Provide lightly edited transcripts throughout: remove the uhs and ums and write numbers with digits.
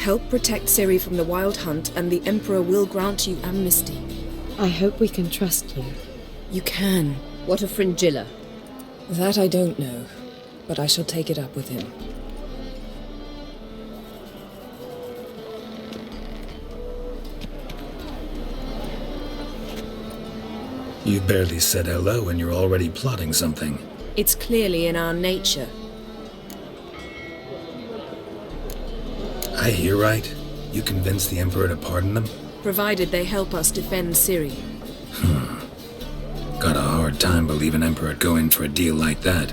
Help protect Ciri from the Wild Hunt, and the Emperor will grant you amnesty. I hope we can trust you. You can. What of Fringilla? That I don't know, but I shall take it up with him. You barely said hello and you're already plotting something. It's clearly in our nature. I hear right? You convinced the Emperor to pardon them? Provided they help us defend Ciri. Got a hard time believing Emperor'd go in for a deal like that.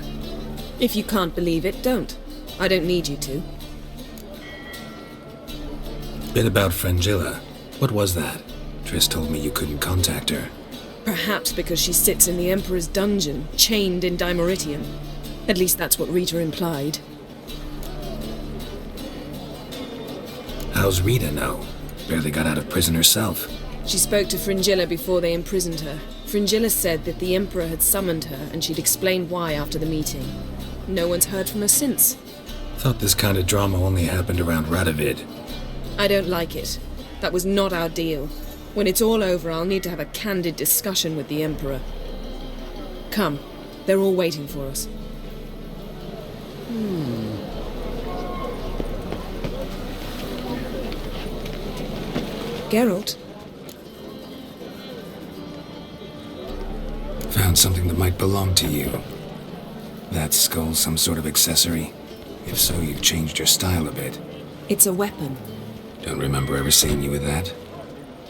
If you can't believe it, don't. I don't need you to. Bit about Fringilla. What was that? Triss told me you couldn't contact her. Perhaps because she sits in the Emperor's dungeon, chained in Dimeritium. At least that's what Rita implied. How's Rita know? Barely got out of prison herself. She spoke to Fringilla before they imprisoned her. Fringilla said that the Emperor had summoned her, and she'd explained why after the meeting. No one's heard from her since. Thought this kind of drama only happened around Radovid. I don't like it. That was not our deal. When it's all over, I'll need to have a candid discussion with the Emperor. Come. They're all waiting for us. Geralt? Found something that might belong to you. That skull some sort of accessory? If so, you've changed your style a bit. It's a weapon. Don't remember ever seeing you with that.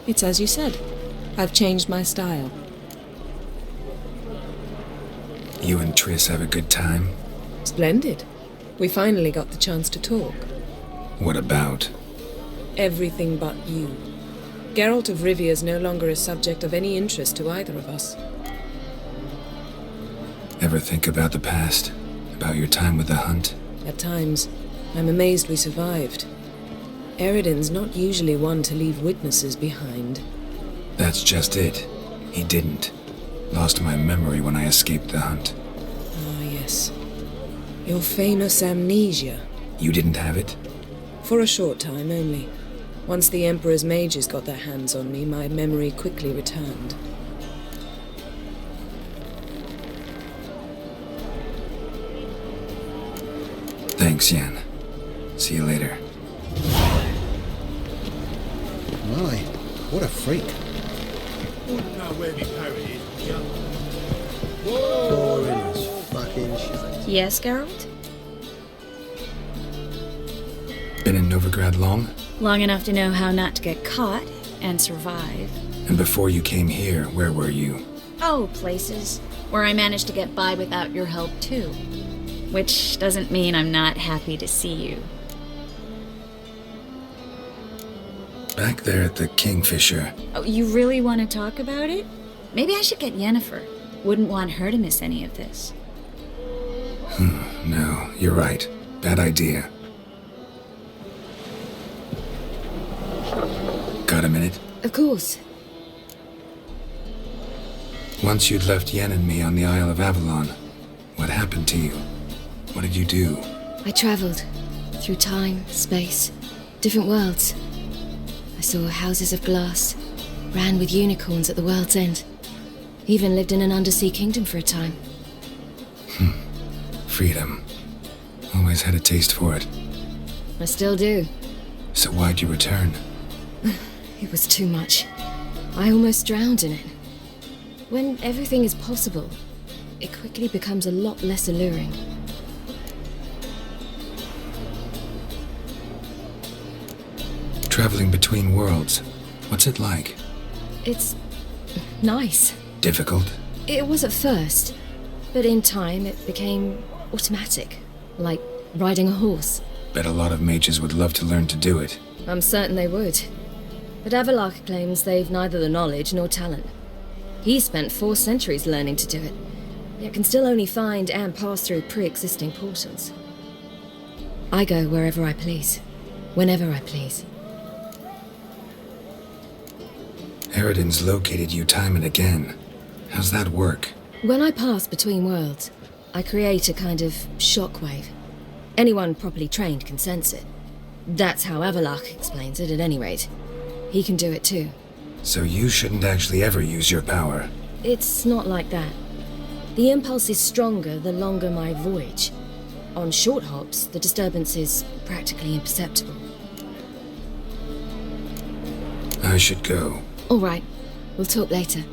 It's as you said. I've changed my style. You and Triss have a good time? Splendid. We finally got the chance to talk. What about? Everything but you. Geralt of Rivia is no longer a subject of any interest to either of us. Ever think about the past? About your time with the Hunt? At times, I'm amazed we survived. Eredin's not usually one to leave witnesses behind. That's just it. He didn't. Lost my memory when I escaped the Hunt. Ah, yes. Your famous amnesia. You didn't have it? For a short time only. Once the Emperor's mages got their hands on me, my memory quickly returned. Thanks, Yen. See you later. My, what a freak. Wouldn't know where me parrot is, would ya? Boring as fucking shite. Yes, Geralt? Been in Novigrad long? Long enough to know how not to get caught and survive. And before you came here, where were you? Oh, places where I managed to get by without your help, too. Which doesn't mean I'm not happy to see you. Back there at the Kingfisher. Oh, you really want to talk about it? Maybe I should get Yennefer. Wouldn't want her to miss any of this. No, you're right. Bad idea. Got a minute? Of course. Once you'd left Yen and me on the Isle of Avalon, what happened to you? What did you do? I travelled through time, space, different worlds. I saw houses of glass, ran with unicorns at the world's end. Even lived in an undersea kingdom for a time. Freedom. Always had a taste for it. I still do. So why'd you return? It was too much. I almost drowned in it. When everything is possible, it quickly becomes a lot less alluring. Traveling between worlds. What's it like? It's nice. Difficult? It was at first, but in time it became automatic, like riding a horse. Bet a lot of mages would love to learn to do it. I'm certain they would. But Avalark claims they've neither the knowledge nor talent. He spent 4 centuries learning to do it, yet can still only find and pass through pre-existing portals. I go wherever I please, whenever I please. Eredin's located you time and again. How's that work? When I pass between worlds, I create a kind of shockwave. Anyone properly trained can sense it. That's how Avalok explains it, at any rate. He can do it too. So you shouldn't actually ever use your power. It's not like that. The impulse is stronger the longer my voyage. On short hops, the disturbance is practically imperceptible. I should go. All right. We'll talk later.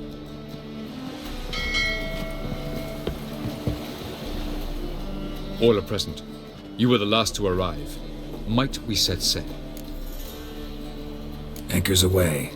All are present. You were the last to arrive. Might we set sail? Anchors away.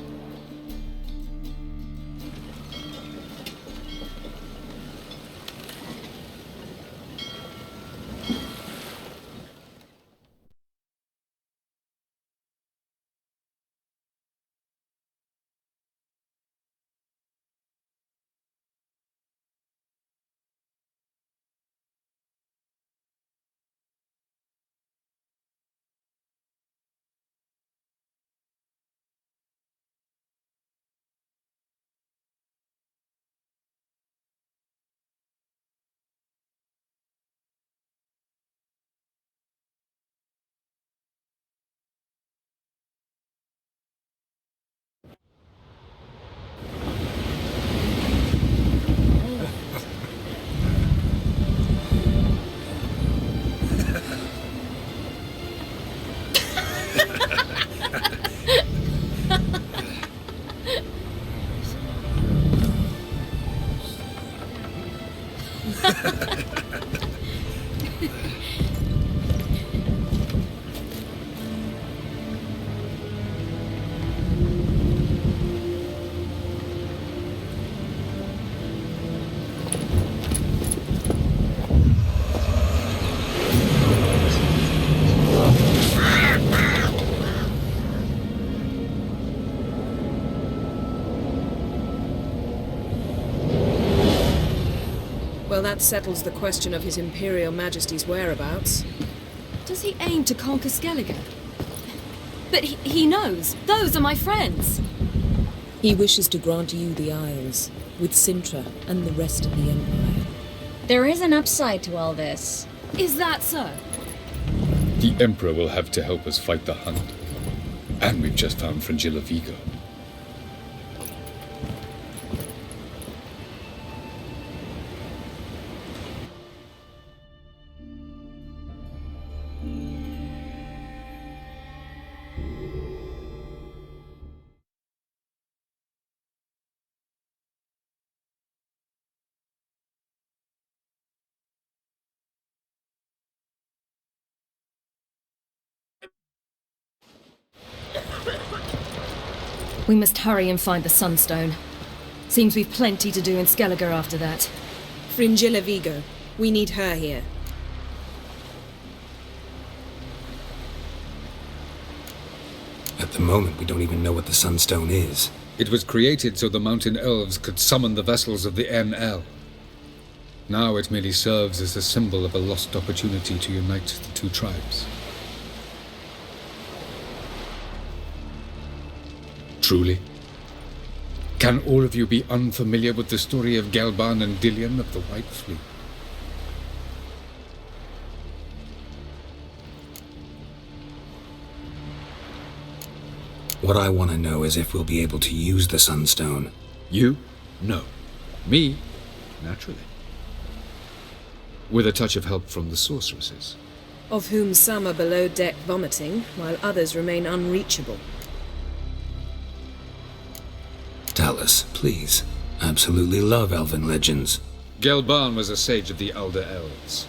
Well, that settles the question of His Imperial Majesty's whereabouts. Does he aim to conquer Skellige? But he knows. Those are my friends. He wishes to grant you the Isles, with Sintra and the rest of the Empire. There is an upside to all this. Is that so? The Emperor will have to help us fight the Hunt. And we've just found Fringilla Vigo. We must hurry and find the Sunstone. Seems we've plenty to do in Skellige after that. Fringilla Vigo. We need her here. At the moment, we don't even know what the Sunstone is. It was created so the mountain elves could summon the vessels of the NL. Now it merely serves as a symbol of a lost opportunity to unite the two tribes. Truly? Can all of you be unfamiliar with the story of Gelban and Dillion of the White Fleet? What I want to know is if we'll be able to use the Sunstone. You? No. Me? Naturally. With a touch of help from the sorceresses. Of whom some are below deck vomiting, while others remain unreachable. Tell us, please. Absolutely love elven legends. Gelban was a sage of the Elder Elves.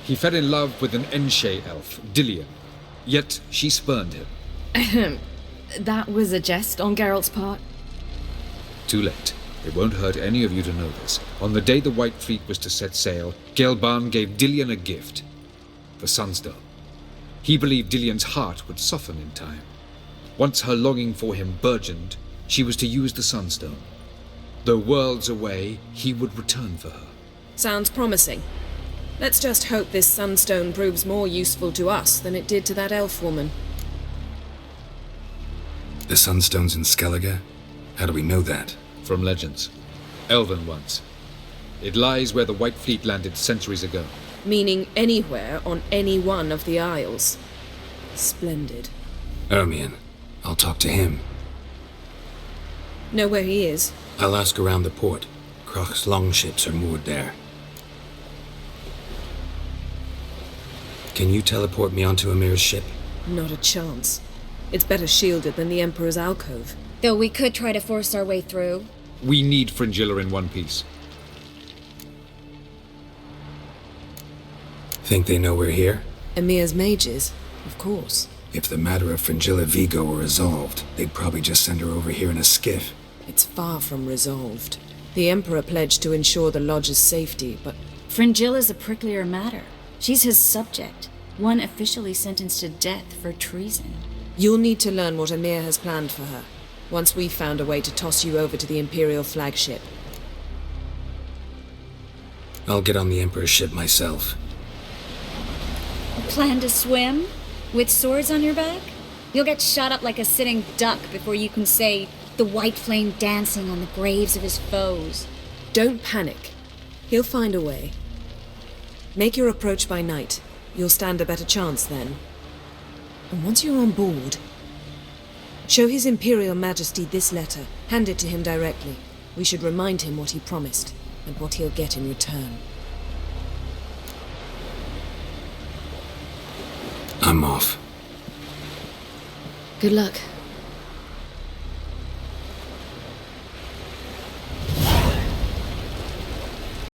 He fell in love with an Enshe elf, Dillion. Yet she spurned him. Ahem. That was a jest on Geralt's part. Too late. It won't hurt any of you to know this. On the day the White Fleet was to set sail, Gelban gave Dillion a gift. The Sunstone. He believed Dillion's heart would soften in time. Once her longing for him burgeoned, she was to use the Sunstone. Though worlds away, he would return for her. Sounds promising. Let's just hope this Sunstone proves more useful to us than it did to that elf woman. The Sunstone's in Skellige? How do we know that? From legends. Elven ones. It lies where the White Fleet landed centuries ago. Meaning anywhere on any one of the Isles. Splendid. Ermion. I'll talk to him. Know where he is? I'll ask around the port. Krach's longships are moored there. Can you teleport me onto Amir's ship? Not a chance. It's better shielded than the Emperor's alcove. Though we could try to force our way through. We need Fringilla in one piece. Think they know we're here? Emir's mages, of course. If the matter of Fringilla Vigo were resolved, they'd probably just send her over here in a skiff. It's far from resolved. The Emperor pledged to ensure the Lodge's safety, but Fringilla's a pricklier matter. She's his subject, one officially sentenced to death for treason. you'll need to learn what Emir has planned for her, once we've found a way to toss you over to the Imperial flagship. I'll get on the Emperor's ship myself. Plan to swim? With swords on your back? You'll get shot up like a sitting duck before you can say, the white flame dancing on the graves of his foes. Don't panic. He'll find a way. Make your approach by night. You'll stand a better chance then. And once you're on board, show His Imperial Majesty this letter. Hand it to him directly. We should remind him what he promised, and what he'll get in return. I'm off. Good luck.